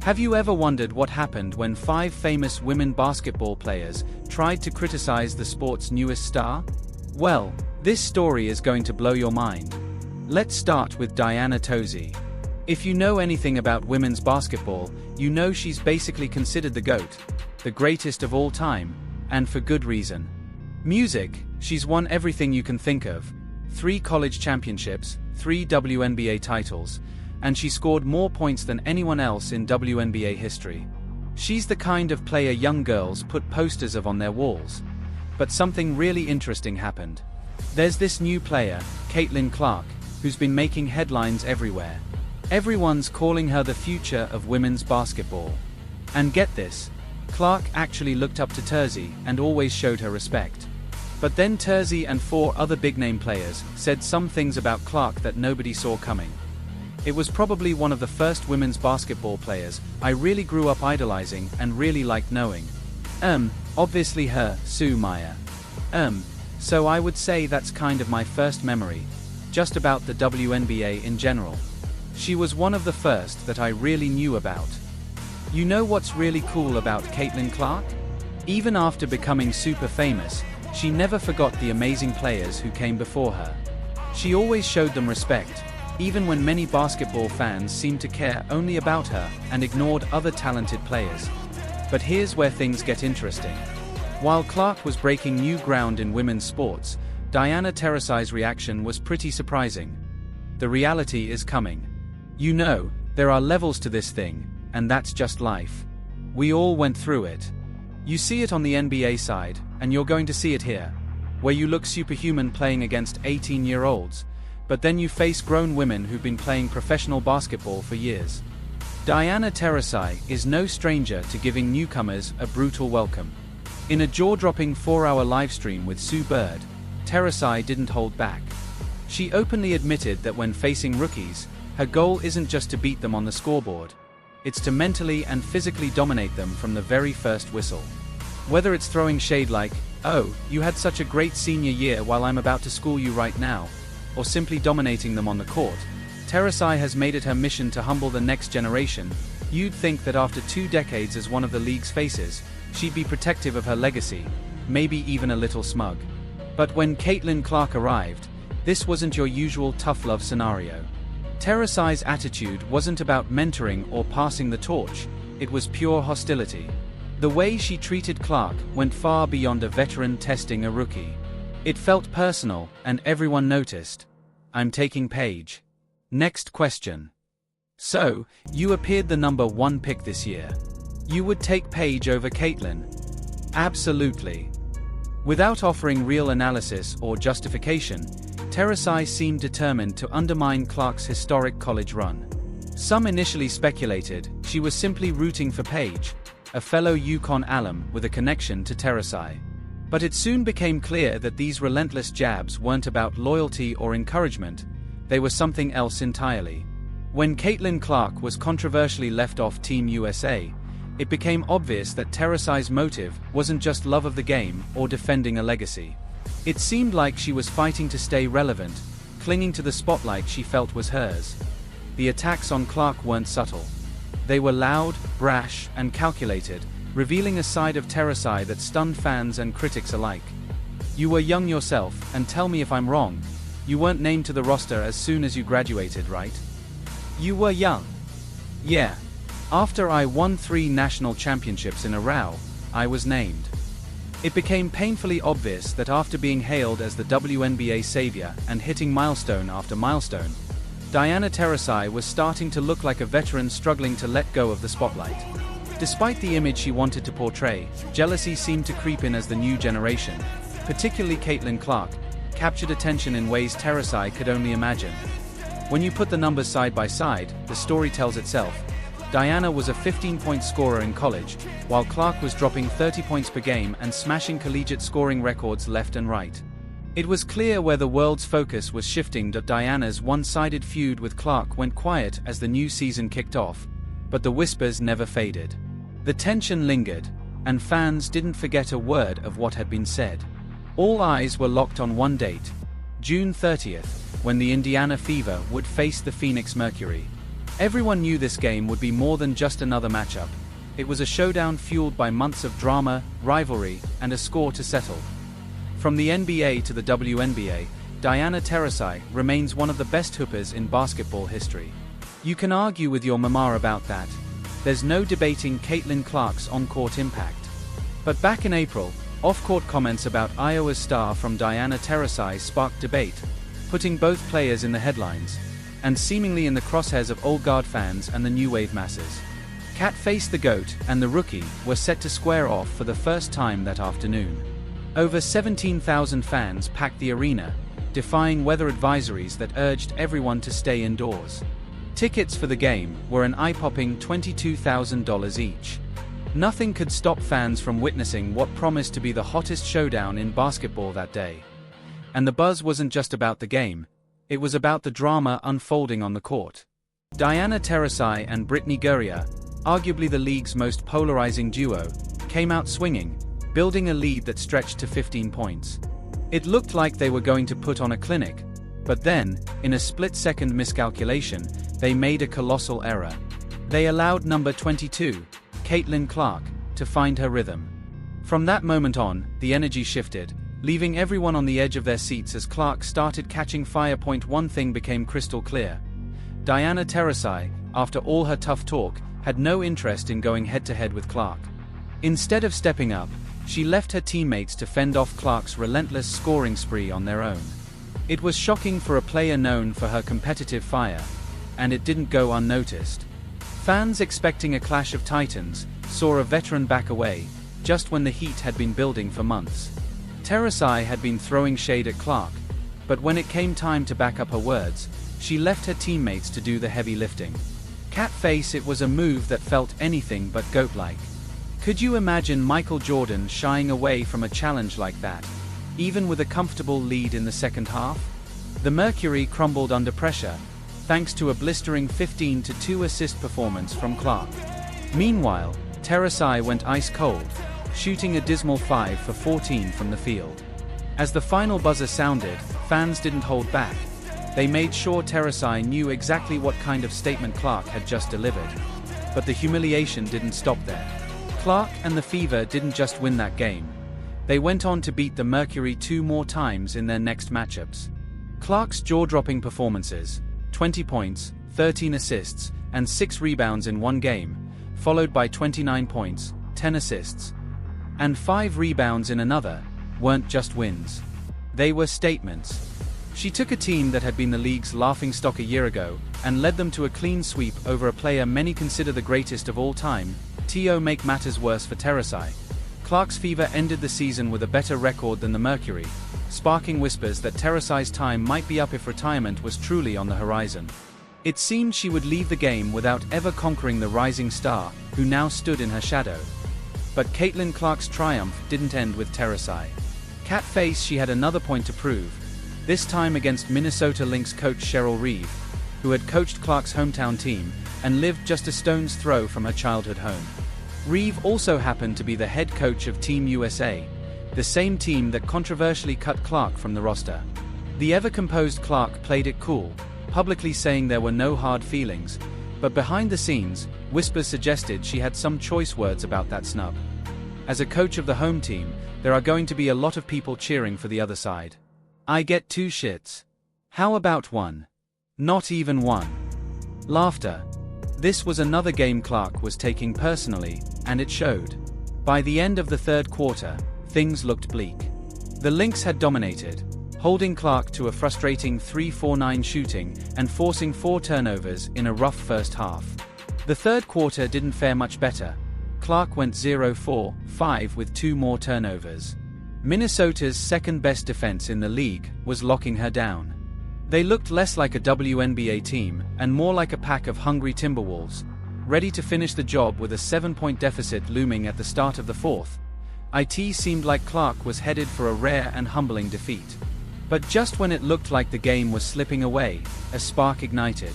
Have you ever wondered what happened when 5 famous women basketball players tried to criticize the sport's newest star? Well, this story is going to blow your mind. Let's start with Diana Taurasi. If you know anything about women's basketball, you know she's basically considered the GOAT, the greatest of all time, and for good reason. Music, she's won everything you can think of: 3 college championships, 3 WNBA titles, and she scored more points than anyone else in WNBA history. She's the kind of player young girls put posters of on their walls. But something really interesting happened. There's this new player, Caitlin Clark, who's been making headlines everywhere. Everyone's calling her the future of women's basketball. And get this, Clark actually looked up to Taurasi and always showed her respect. But then Taurasi and 4 other big-name players said some things about Clark that nobody saw coming. It was probably one of the first women's basketball players I really grew up idolizing and really liked knowing. Obviously her, Sue Meyer. So I would say that's kind of my first memory, just about the WNBA in general. She was one of the first that I really knew about. You know what's really cool about Caitlin Clark? Even after becoming super famous, she never forgot the amazing players who came before her. She always showed them respect, even when many basketball fans seemed to care only about her and ignored other talented players. But here's where things get interesting. While Clark was breaking new ground in women's sports, Diana Taurasi's reaction was pretty surprising. The reality is coming. You know, there are levels to this thing, and that's just life. We all went through it. You see it on the NBA side, and you're going to see it here, where you look superhuman playing against 18-year-olds, but then you face grown women who've been playing professional basketball for years. Diana Taurasi is no stranger to giving newcomers a brutal welcome. In a jaw-dropping 4-hour livestream with Sue Bird, Taurasi didn't hold back. She openly admitted that when facing rookies, her goal isn't just to beat them on the scoreboard. It's to mentally and physically dominate them from the very first whistle. Whether it's throwing shade like, "Oh, you had such a great senior year while I'm about to school you right now," or simply dominating them on the court, Taurasi has made it her mission to humble the next generation. You'd think that after 2 decades as one of the league's faces, she'd be protective of her legacy, maybe even a little smug. But when Caitlin Clark arrived, this wasn't your usual tough love scenario. Taurasi's attitude wasn't about mentoring or passing the torch, it was pure hostility. The way she treated Clark went far beyond a veteran testing a rookie. It felt personal, and everyone noticed. I'm taking Paige. Next question. So, you appeared the number 1 pick this year. You would take Paige over Caitlin? Absolutely. Without offering real analysis or justification, Taurasi seemed determined to undermine Clark's historic college run. Some initially speculated she was simply rooting for Paige, a fellow UConn alum with a connection to Taurasi. But it soon became clear that these relentless jabs weren't about loyalty or encouragement, they were something else entirely. When Caitlin Clark was controversially left off Team USA, it became obvious that Taurasi's motive wasn't just love of the game or defending a legacy. It seemed like she was fighting to stay relevant, clinging to the spotlight she felt was hers. The attacks on Clark weren't subtle. They were loud, brash, and calculated, revealing a side of Taurasi that stunned fans and critics alike. You were young yourself, and tell me if I'm wrong, you weren't named to the roster as soon as you graduated, right? You were young. Yeah. After I won 3 national championships in a row, I was named. It became painfully obvious that after being hailed as the WNBA savior and hitting milestone after milestone, Diana Taurasi was starting to look like a veteran struggling to let go of the spotlight. Despite the image she wanted to portray, jealousy seemed to creep in as the new generation, particularly Caitlin Clark, captured attention in ways Taurasi could only imagine. When you put the numbers side by side, the story tells itself. Diana was a 15-point scorer in college, while Clark was dropping 30 points per game and smashing collegiate scoring records left and right. It was clear where the world's focus was shifting. Diana's one-sided feud with Clark went quiet as the new season kicked off, but the whispers never faded. The tension lingered, and fans didn't forget a word of what had been said. All eyes were locked on one date, June 30th, when the Indiana Fever would face the Phoenix Mercury. Everyone knew this game would be more than just another matchup. It was a showdown fueled by months of drama, rivalry, and a score to settle. From the NBA to the WNBA, Diana Taurasi remains one of the best hoopers in basketball history. You can argue with your mama about that. There's no debating Caitlin Clark's on-court impact. But back in April, off-court comments about Iowa's star from Diana Taurasi sparked debate, putting both players in the headlines, and seemingly in the crosshairs of old guard fans and the new wave masses. Cat faced the GOAT and the rookie were set to square off for the first time that afternoon. Over 17,000 fans packed the arena, defying weather advisories that urged everyone to stay indoors. Tickets for the game were an eye-popping $22,000 each. Nothing could stop fans from witnessing what promised to be the hottest showdown in basketball that day. And the buzz wasn't just about the game, it was about the drama unfolding on the court. Diana Taurasi and Brittany Guerrier, arguably the league's most polarizing duo, came out swinging, building a lead that stretched to 15 points. It looked like they were going to put on a clinic, but then, in a split-second miscalculation, they made a colossal error. They allowed number 22, Caitlin Clark, to find her rhythm. From that moment on, the energy shifted, leaving everyone on the edge of their seats as Clark started catching fire. One thing became crystal clear. Diana Taurasi, after all her tough talk, had no interest in going head-to-head with Clark. Instead of stepping up, she left her teammates to fend off Clark's relentless scoring spree on their own. It was shocking for a player known for her competitive fire, and it didn't go unnoticed. Fans expecting a clash of titans saw a veteran back away, just when the heat had been building for months. Taurasi had been throwing shade at Clark, but when it came time to back up her words, she left her teammates to do the heavy lifting. Cat face, it was a move that felt anything but GOAT-like. Could you imagine Michael Jordan shying away from a challenge like that, even with a comfortable lead in the second half? The Mercury crumbled under pressure, thanks to a blistering 15-2 assist performance from Clark. Meanwhile, Taurasi went ice cold, shooting a dismal 5 for 14 from the field. As the final buzzer sounded, fans didn't hold back. They made sure Taurasi knew exactly what kind of statement Clark had just delivered. But the humiliation didn't stop there. Clark and the Fever didn't just win that game. They went on to beat the Mercury 2 more times in their next matchups. Clark's jaw-dropping performances, 20 points, 13 assists, and 6 rebounds in one game, followed by 29 points, 10 assists, and 5 rebounds in another, weren't just wins. They were statements. She took a team that had been the league's laughingstock a year ago, and led them to a clean sweep over a player many consider the greatest of all time. To make matters worse for Taurasi, Clark's Fever ended the season with a better record than the Mercury, sparking whispers that Taurasi's time might be up if retirement was truly on the horizon. It seemed she would leave the game without ever conquering the rising star, who now stood in her shadow. But Caitlin Clark's triumph didn't end with Taurasi. Cat face, she had another point to prove, this time against Minnesota Lynx coach Cheryl Reeve, who had coached Clark's hometown team and lived just a stone's throw from her childhood home. Reeve also happened to be the head coach of Team USA, the same team that controversially cut Clark from the roster. The ever-composed Clark played it cool, publicly saying there were no hard feelings, but behind the scenes, whispers suggested she had some choice words about that snub. As a coach of the home team, there are going to be a lot of people cheering for the other side. I get 2 shits. How about 1? Not even 1. Laughter. This was another game Clark was taking personally, and it showed. By the end of the third quarter, things looked bleak. The Lynx had dominated, holding Clark to a frustrating 3-4-9 shooting and forcing 4 turnovers in a rough first half. The third quarter didn't fare much better. Clark went 0-4-5 with 2 more turnovers. Minnesota's second-best defense in the league was locking her down. They looked less like a WNBA team and more like a pack of hungry Timberwolves, ready to finish the job with a 7-point deficit looming at the start of the fourth. It seemed like Clark was headed for a rare and humbling defeat. But just when it looked like the game was slipping away, a spark ignited.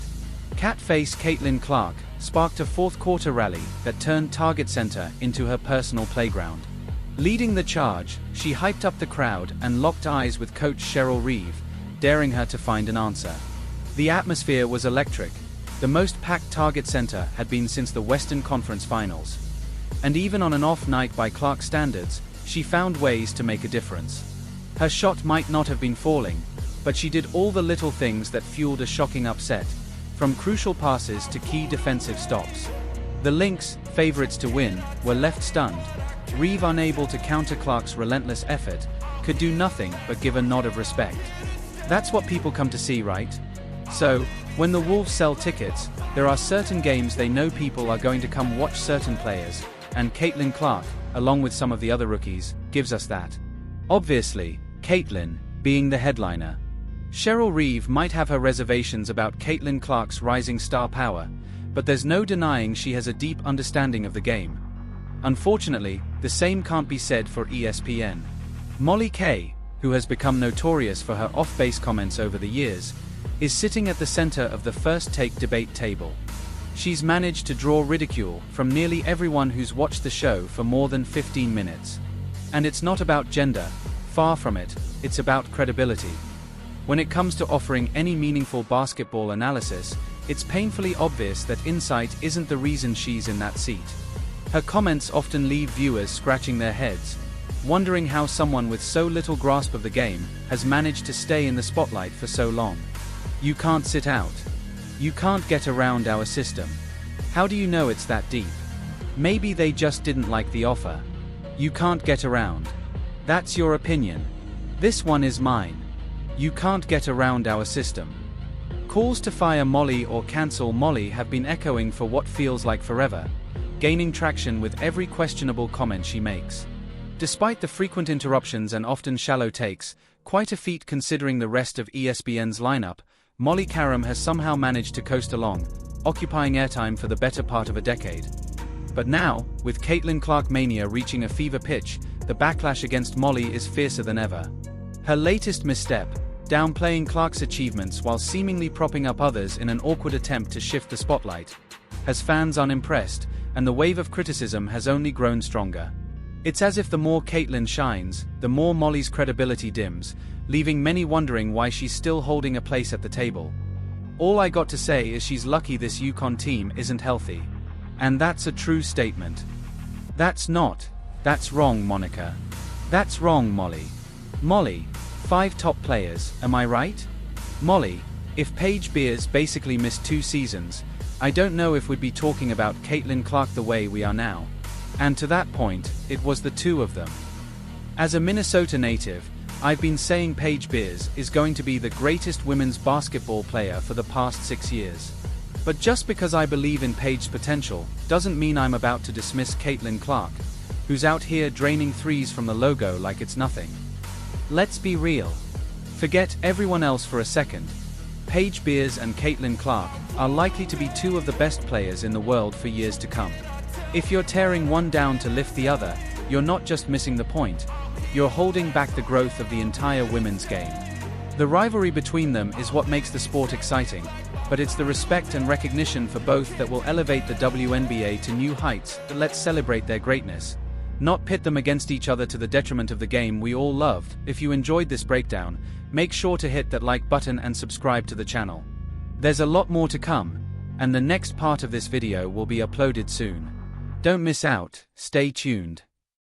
Cat-face Caitlin Clark sparked a fourth-quarter rally that turned Target Center into her personal playground. Leading the charge, she hyped up the crowd and locked eyes with coach Cheryl Reeve, daring her to find an answer. The atmosphere was electric, the most packed Target Center had been since the Western Conference Finals. And even on an off night by Clark standards, she found ways to make a difference. Her shot might not have been falling, but she did all the little things that fueled a shocking upset, from crucial passes to key defensive stops. The Lynx, favorites to win, were left stunned. Reeve, unable to counter Clark's relentless effort, could do nothing but give a nod of respect. That's what people come to see, right? So, when the Wolves sell tickets, there are certain games they know people are going to come watch certain players, and Caitlin Clark, along with some of the other rookies, gives us that. Obviously, Caitlin, being the headliner. Cheryl Reeve might have her reservations about Caitlin Clark's rising star power, but there's no denying she has a deep understanding of the game. Unfortunately, the same can't be said for ESPN. Molly Kay, who has become notorious for her off-base comments over the years, is sitting at the center of the First Take debate table. She's managed to draw ridicule from nearly everyone who's watched the show for more than 15 minutes. And it's not about gender, far from it, it's about credibility. When it comes to offering any meaningful basketball analysis, it's painfully obvious that insight isn't the reason she's in that seat. Her comments often leave viewers scratching their heads, wondering how someone with so little grasp of the game has managed to stay in the spotlight for so long. You can't sit out. You can't get around our system. How do you know it's that deep? Maybe they just didn't like the offer. You can't get around. That's your opinion. This one is mine. You can't get around our system. Calls to fire Molly or cancel Molly have been echoing for what feels like forever, gaining traction with every questionable comment she makes. Despite the frequent interruptions and often shallow takes, quite a feat considering the rest of ESPN's lineup, Molly Karam has somehow managed to coast along, occupying airtime for the better part of a decade. But now, with Caitlin Clark mania reaching a fever pitch, the backlash against Molly is fiercer than ever. Her latest misstep, downplaying Clark's achievements while seemingly propping up others in an awkward attempt to shift the spotlight, has fans unimpressed, and the wave of criticism has only grown stronger. It's as if the more Caitlin shines, the more Molly's credibility dims, leaving many wondering why she's still holding a place at the table. All I got to say is she's lucky this UConn team isn't healthy. And that's a true statement. That's wrong, Monica. That's wrong, Molly. Molly, 5 top players, am I right? Molly, if Paige Beers basically missed 2 seasons, I don't know if we'd be talking about Caitlin Clark the way we are now. And to that point, it was the 2 of them. As a Minnesota native, I've been saying Paige Beers is going to be the greatest women's basketball player for the past 6 years. But just because I believe in Paige's potential, doesn't mean I'm about to dismiss Caitlin Clark, who's out here draining threes from the logo like it's nothing. Let's be real. Forget everyone else for a second. Paige Beers and Caitlin Clark are likely to be 2 of the best players in the world for years to come. If you're tearing one down to lift the other, you're not just missing the point, you're holding back the growth of the entire women's game. The rivalry between them is what makes the sport exciting, but it's the respect and recognition for both that will elevate the WNBA to new heights. Let's celebrate their greatness, not pit them against each other to the detriment of the game we all loved. If you enjoyed this breakdown, make sure to hit that like button and subscribe to the channel. There's a lot more to come, and the next part of this video will be uploaded soon. Don't miss out, stay tuned.